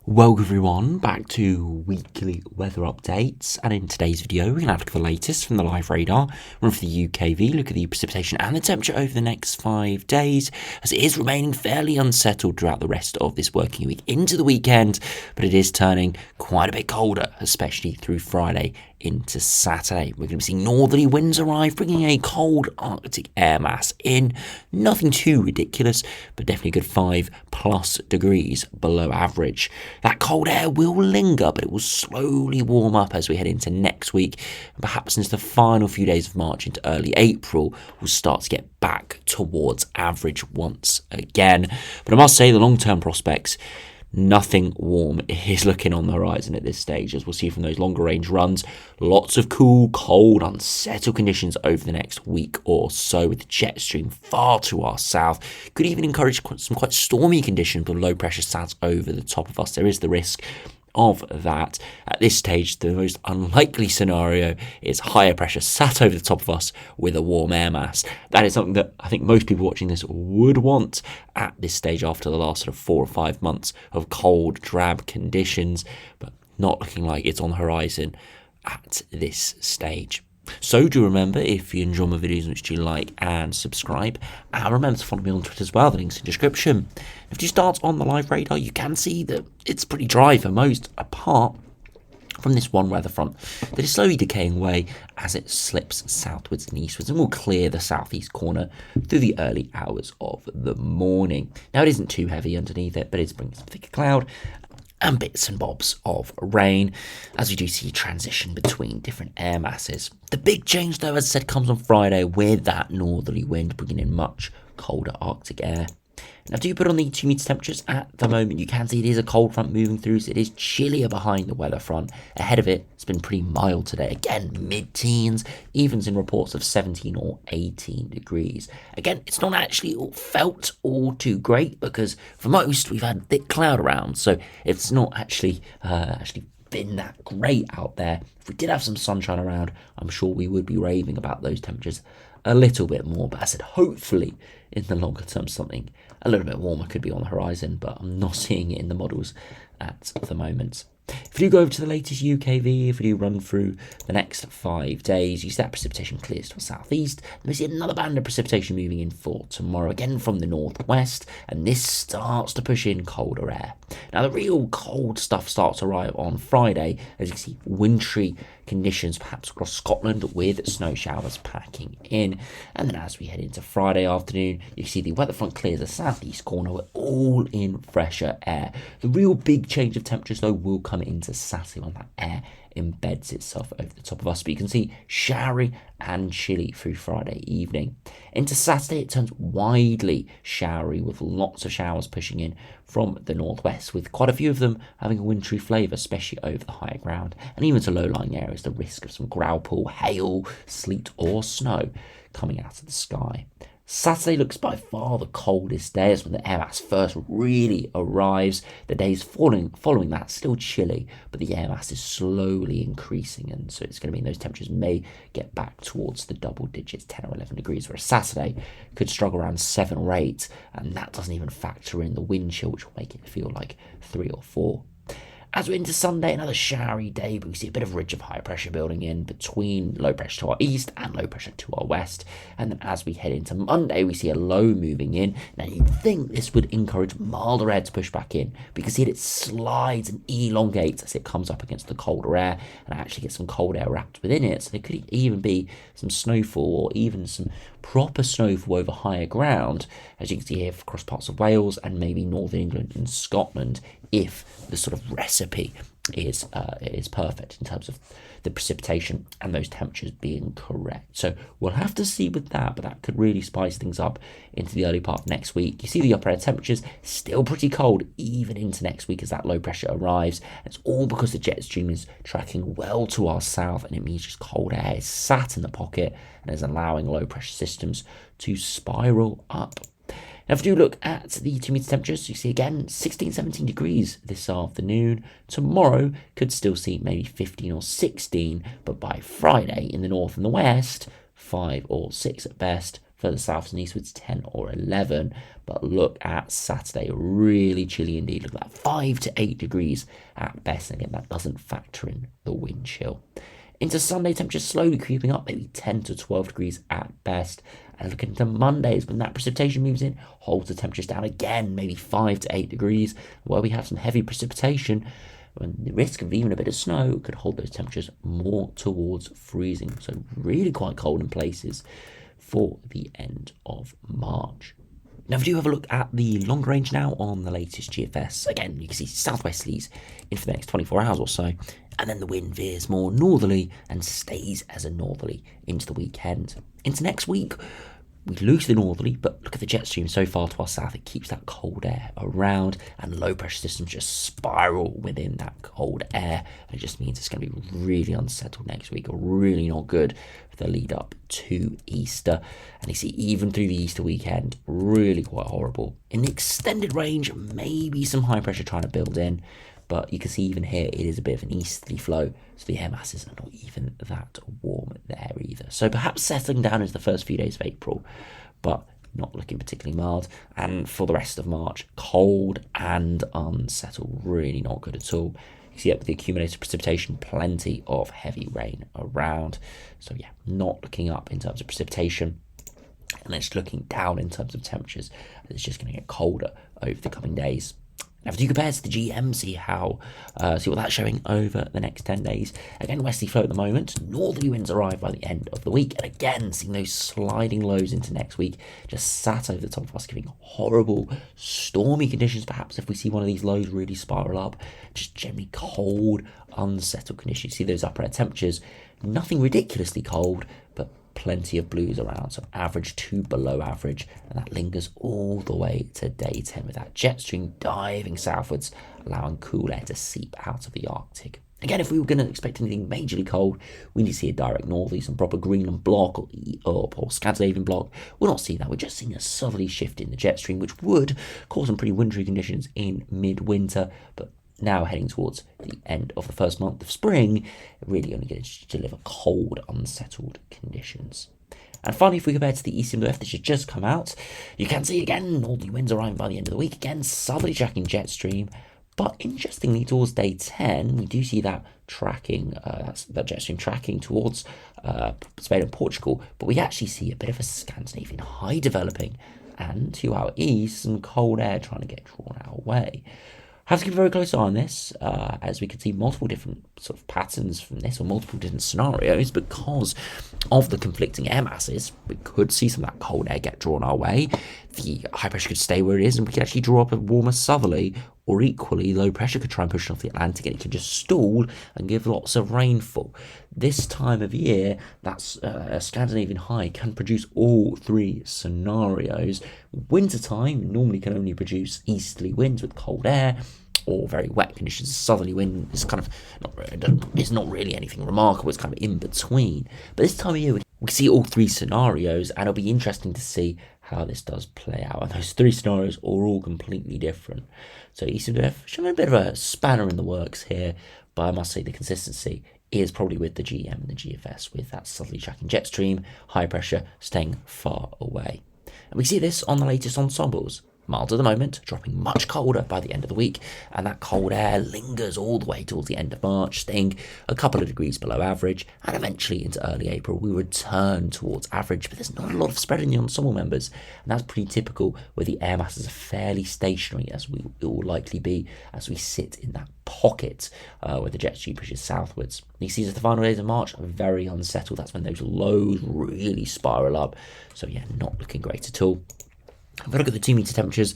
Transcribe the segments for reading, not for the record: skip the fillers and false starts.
Welcome everyone back to weekly weather updates, and in today's video we're going to have a look at the latest from the live radar, run for the UKV, look at the precipitation and the temperature over the next 5 days, as it is remaining fairly unsettled throughout the rest of this working week into the weekend, but it is turning quite a bit colder, especially through Friday into Saturday. We're going to be seeing northerly winds arrive, bringing a cold Arctic air mass in. Nothing too ridiculous, but definitely a good 5+ degrees below average. That cold air will linger, but it will slowly warm up as we head into next week. And perhaps into the final few days of March into early April, we'll start to get back towards average once again. But I must say, the long-term prospects, nothing warm is looking on the horizon at this stage, as we'll see from those longer range runs. Lots of cool, cold, unsettled conditions over the next week or so, with the jet stream far to our south. Could even encourage some quite stormy conditions with low pressure sat over the top of us. There is the risk of that. At this stage, the most unlikely scenario is higher pressure sat over the top of us with a warm air mass. That is something that I think most people watching this would want at this stage after the last sort of 4 or 5 months of cold, drab conditions, but not looking like it's on the horizon at this stage. So do remember, if you enjoy my videos, which you like and subscribe, and remember to follow me on Twitter as well, the link's in the description. If you start on the live radar, you can see that it's pretty dry for most, apart from this one weather front that is slowly decaying away as it slips southwards and eastwards and will clear the southeast corner through the early hours of the morning. Now, it isn't too heavy underneath it, but it's bringing some thicker cloud and bits and bobs of rain, as we do see transition between different air masses. The big change, though, as I said, comes on Friday with that northerly wind bringing in much colder Arctic air. Now, if you put on the 2 meter temperatures at the moment, you can see it is a cold front moving through, so it is chillier behind the weather front. Ahead of it, it's been pretty mild today. Again, mid-teens, evens in reports of 17 or 18 degrees. Again, it's not actually felt all too great, because for most, we've had thick cloud around, so it's not actually been that great out there. If we did have some sunshine around, I'm sure we would be raving about those temperatures a little bit more. But as I said, hopefully in the longer term something a little bit warmer could be on the horizon, but I'm not seeing it in the models at the moment. If you go over to the latest UKV, if we do run through the next 5 days, you see that precipitation clears to the southeast. Then we see another band of precipitation moving in for tomorrow, again from the northwest, and this starts to push in colder air. Now, the real cold stuff starts to arrive on Friday, as you can see wintry conditions perhaps across Scotland with snow showers packing in. And then as we head into Friday afternoon, you see the weather front clears the southeast corner. We're all in fresher air. The real big change of temperatures, though, will come into Saturday when that air embeds itself over the top of us, but you can see showery and chilly through Friday evening. Into Saturday, it turns widely showery with lots of showers pushing in from the northwest, with quite a few of them having a wintry flavour, especially over the higher ground, and even to low-lying areas, the risk of some growlpool, hail, sleet or snow coming out of the sky. Saturday looks by far the coldest day, as when the air mass first really arrives. The days following that still chilly, but the air mass is slowly increasing, and so it's going to mean those temperatures may get back towards the double digits, 10 or 11 degrees, whereas Saturday could struggle around 7 or 8, and that doesn't even factor in the wind chill, which will make it feel like 3 or 4. As we're into Sunday, another showery day, but we see a bit of ridge of high pressure building in between low pressure to our east and low pressure to our west. And then as we head into Monday, we see a low moving in. Now, you'd think this would encourage milder air to push back in, because it slides and elongates as it comes up against the colder air and actually gets some cold air wrapped within it. So there could even be some snowfall, or even some proper snowfall over higher ground, as you can see here across parts of Wales and maybe northern England and Scotland, if the sort of recipe is perfect in terms of the precipitation and those temperatures being correct. So we'll have to see with that, but that could really spice things up into the early part of next week. You see the upper air temperatures still pretty cold even into next week as that low pressure arrives. It's all because the jet stream is tracking well to our south, and it means just cold air is sat in the pocket and is allowing low pressure systems to spiral up. Now, if you do look at the 2 meter temperatures, you see again 16, 17 degrees this afternoon. Tomorrow could still see maybe 15 or 16, but by Friday in the north and the west, 5 or 6 at best, Further south and eastwards 10 or 11. But look at Saturday, really chilly indeed. Look at that, 5 to 8 degrees at best. And again, that doesn't factor in the wind chill. Into Sunday, temperatures slowly creeping up, maybe 10 to 12 degrees at best. And looking into Mondays, when that precipitation moves in, holds the temperatures down again, maybe 5 to 8 degrees. Where we have some heavy precipitation, when the risk of even a bit of snow could hold those temperatures more towards freezing. So really quite cold in places for the end of March. Now, if we do have a look at the longer range now on the latest GFS, again, you can see southwesterlies in for the next 24 hours or so, and then the wind veers more northerly and stays as a northerly into the weekend. Into next week, we lose the northerly, but look at the jet stream so far to our south. It keeps that cold air around, and low pressure systems just spiral within that cold air. And it just means it's going to be really unsettled next week, really not good for the lead up to Easter. And you see, even through the Easter weekend, really quite horrible. In the extended range, maybe some high pressure trying to build in. But you can see even here, it is a bit of an easterly flow, so the air masses are not even that warm there either. So perhaps settling down into the first few days of April, but not looking particularly mild. And for the rest of March, cold and unsettled, really not good at all. You see up with the accumulated precipitation, plenty of heavy rain around. So yeah, not looking up in terms of precipitation. And then just looking down in terms of temperatures. It's just going to get colder over the coming days. Now, if you compare to the GM, see what that's showing over the next 10 days. Again, westerly flow at the moment. Northerly winds arrive by the end of the week. And again, seeing those sliding lows into next week, just sat over the top of us, giving horrible, stormy conditions. Perhaps if we see one of these lows really spiral up, just generally cold, unsettled conditions. You see those upper air temperatures, nothing ridiculously cold, but plenty of blues around, so average to below average, and that lingers all the way to day 10 with that jet stream diving southwards, allowing cool air to seep out of the Arctic. Again, if we were going to expect anything majorly cold, we need to see a direct northerly, some proper Greenland block or Scandinavian block. We'll not see that. We're just seeing a southerly shift in the jet stream, which would cause some pretty wintry conditions in midwinter, but now heading towards the end of the first month of spring, really only going to deliver cold, unsettled conditions. And finally, if we compare to the east WF, this has just come out, you can see again, northerly winds arriving by the end of the week, again, southerly tracking jet stream. But interestingly, towards day 10, we do see that tracking, that jet stream tracking towards Spain and Portugal, but we actually see a bit of a Scandinavian high developing, and to our east, some cold air trying to get drawn our way. Have to keep a very close eye on this, as we can see multiple different sort of patterns from this, or multiple different scenarios, because of the conflicting air masses. We could see some of that cold air get drawn our way. The high pressure could stay where it is, and we could actually draw up a warmer southerly, or equally low pressure could try and push off the Atlantic, and it could just stall and give lots of rainfall. This time of year, that's a Scandinavian high can produce all three scenarios. Wintertime normally can only produce easterly winds with cold air, or very wet conditions. Southerly wind is kind of not really anything remarkable. It's kind of in between. But this time of year, we see all three scenarios, and it'll be interesting to see how this does play out. And those three scenarios are all completely different. So Eastern WF showing a bit of a spanner in the works here, but I must say the consistency is probably with the GM and the GFS, with that southerly tracking jet stream, high pressure staying far away. And we see this on the latest ensembles. Mild at the moment, dropping much colder by the end of the week, and that cold air lingers all the way towards the end of March, staying a couple of degrees below average, and eventually into early April we return towards average, but there's not a lot of spread in the ensemble members, and that's pretty typical where the air masses are fairly stationary, as it will likely be as we sit in that pocket where the jet stream pushes southwards. You see as the final days of March are very unsettled. That's when those lows really spiral up, so yeah, not looking great at all. If we look at the 2 meter temperatures,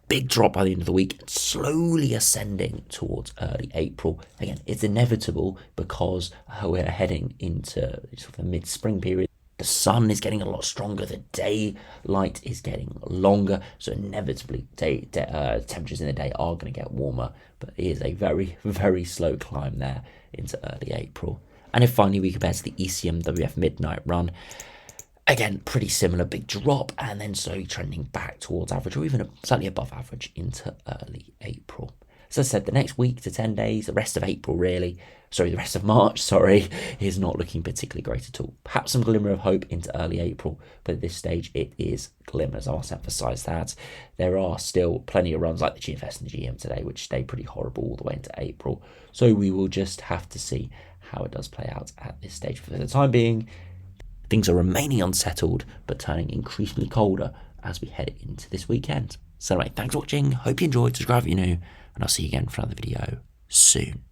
big drop by the end of the week, slowly ascending towards early April. Again, it's inevitable because we're heading into sort of the mid-spring period. The sun is getting a lot stronger, the daylight is getting longer, so inevitably temperatures in the day are going to get warmer, but it is a very, very slow climb there into early April. And if finally we compare to the ECM WF midnight run, again, pretty similar, big drop, and then slowly trending back towards average, or even slightly above average into early April. as I said, the next week to 10 days, the rest of April really, the rest of March, is not looking particularly great at all. Perhaps some glimmer of hope into early April, but at this stage it is glimmers. I must emphasise that. There are still plenty of runs like the GFS and the GM today, which stay pretty horrible all the way into April. So we will just have to see how it does play out at this stage. For the time being, things are remaining unsettled, but turning increasingly colder as we head into this weekend. So anyway, thanks for watching. Hope you enjoyed. Subscribe if you're new, and I'll see you again for another video soon.